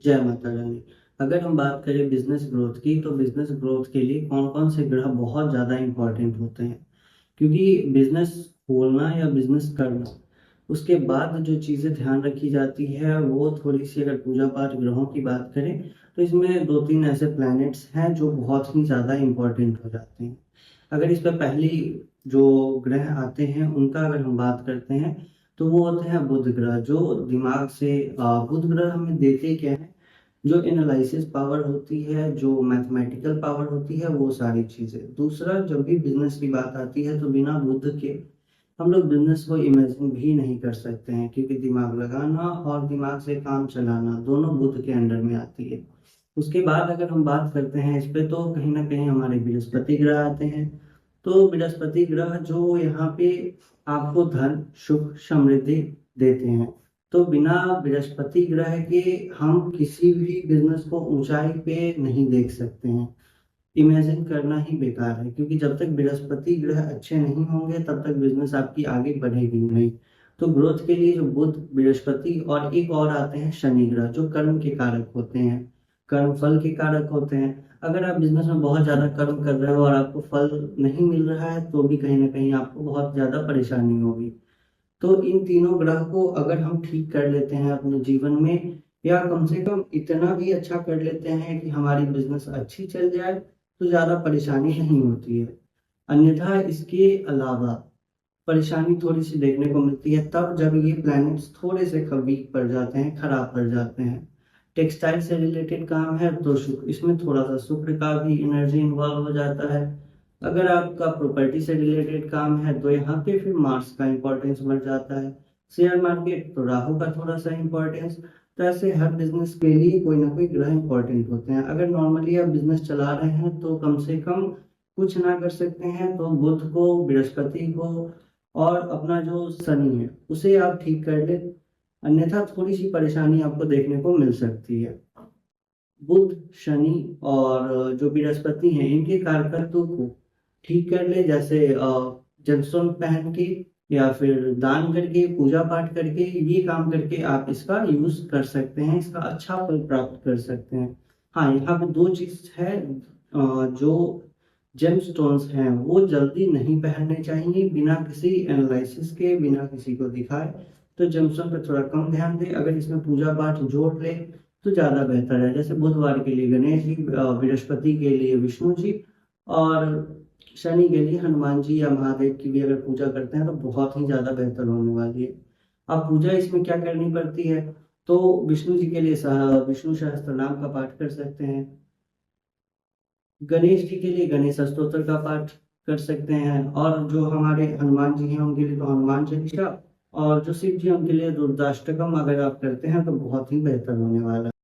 जय माता रानी। अगर हम बात करें बिजनेस ग्रोथ की, तो बिजनेस ग्रोथ के लिए कौन कौन से ग्रह बहुत ज़्यादा इंपॉर्टेंट होते हैं, क्योंकि बिजनेस खोलना या बिजनेस करना, उसके बाद जो चीज़ें ध्यान रखी जाती है वो थोड़ी सी, अगर पूजा पाठ ग्रहों की बात करें तो इसमें दो तीन ऐसे प्लैनेट्स हैं जो बहुत ही ज़्यादा इंपॉर्टेंट हो जाते हैं। अगर इस पर पहली जो ग्रह आते हैं उनका अगर हम बात करते हैं, तो वो होते हैं बुध ग्रह, जो दिमाग से बुध ग्रह हमें देते क्या है, जो एनालिसिस पावर होती है, जो मैथमेटिकल पावर होती है, वो सारी चीज़ें। दूसरा, जब भी बिजनेस की बात आती है तो बिना बुध के हम लोग बिजनेस को इमेजिन भी नहीं कर सकते हैं, क्योंकि दिमाग लगाना और दिमाग से काम चलाना दोनों बुध के अंडर में आती है। उसके बाद अगर हम बात करते हैं इस पे, तो कहीं ना कहीं हमारे बृहस्पति ग्रह आते हैं। तो बृहस्पति ग्रह जो यहाँ पे आपको धन, सुख, समृद्धि देते हैं। तो बिना बृहस्पति ग्रह के हम किसी भी बिजनेस को ऊंचाई पे नहीं देख सकते हैं। इमेजिन करना ही बेकार है, क्योंकि जब तक बृहस्पति ग्रह अच्छे नहीं होंगे तब तक बिजनेस आपकी आगे बढ़ेगी नहीं। तो ग्रोथ के लिए जो बुध, बृहस्पति और एक और आते हैं शनि ग्रह, जो कर्म के कारक होते हैं, कर्म फल के कारक होते हैं। अगर आप बिजनेस में बहुत ज्यादा कर्म कर रहे हो और आपको फल नहीं मिल रहा है, तो भी कहीं ना कहीं आपको बहुत ज्यादा परेशानी होगी। तो इन तीनों ग्रह को अगर हम ठीक कर लेते हैं अपने जीवन में, या कम से कम इतना भी अच्छा कर लेते हैं कि हमारी बिजनेस अच्छी चल जाए, तो ज्यादा परेशानी नहीं होती है। अन्यथा इसके अलावा परेशानी थोड़ी सी देखने को मिलती है तब जब ये प्लैनेट्स थोड़े से वीक पड़ जाते हैं, खराब पड़ जाते हैं। टेक्सटाइल से रिलेटेड काम है तो शुक्र, इसमें थोड़ा सा शुक्र का भी एनर्जी इन्वॉल्व हो जाता है। अगर आपका प्रॉपर्टी से रिलेटेड काम है तो यहाँ पे फिर मार्स का इम्पोर्टेंस बढ़ जाता है। शेयर मार्केट तो राहु का थोड़ा सा इम्पोर्टेंस। तो ऐसे हर बिजनेस के लिए कोई ना कोई ग्रह इंपॉर्टेंट होते हैं। अगर नॉर्मली आप बिजनेस चला रहे हैं तो कम से कम कुछ ना कर सकते हैं तो बुध को, बृहस्पति को और अपना जो शनि है उसे आप ठीक कर ले। अन्यथा थोड़ी सी परेशानी आपको देखने को मिल सकती है। बुध, शनि और जो बृहस्पति हैं, इनके कारकत्व को ठीक कर ले, जैसे जंसोन पहन के या फिर दान करके, पूजा पाठ करके, ये काम करके आप इसका यूज कर सकते हैं, इसका अच्छा फल प्राप्त कर सकते हैं। हाँ, यहाँ पे दो चीज है, जो जेम स्टोन्स हैं वो जल्दी नहीं पहनने चाहिए बिना किसी एनालिसिस के, बिना किसी को दिखाए। तो जेमस्टोन पे थोड़ा कम ध्यान दे। अगर इसमें पूजा पाठ जोड़ ले तो ज्यादा बेहतर है। जैसे बुधवार के लिए गणेश जी, बृहस्पति के लिए विष्णु जी, और शनि के लिए हनुमान जी या महादेव की भी अगर पूजा करते हैं तो बहुत ही ज्यादा बेहतर होने वाली है। अब पूजा इसमें क्या करनी पड़ती है, तो विष्णु जी के लिए विष्णु सहस्त्र नाम का पाठ कर सकते हैं। गणेश जी के लिए गणेश स्तोत्र का पाठ कर सकते हैं, और जो हमारे हनुमान जी हैं उनके लिए तो हनुमान चालीसा, और जो शिव जी हैं उनके लिए रुद्राष्टकम अगर आप करते हैं तो बहुत ही बेहतर होने वाला है।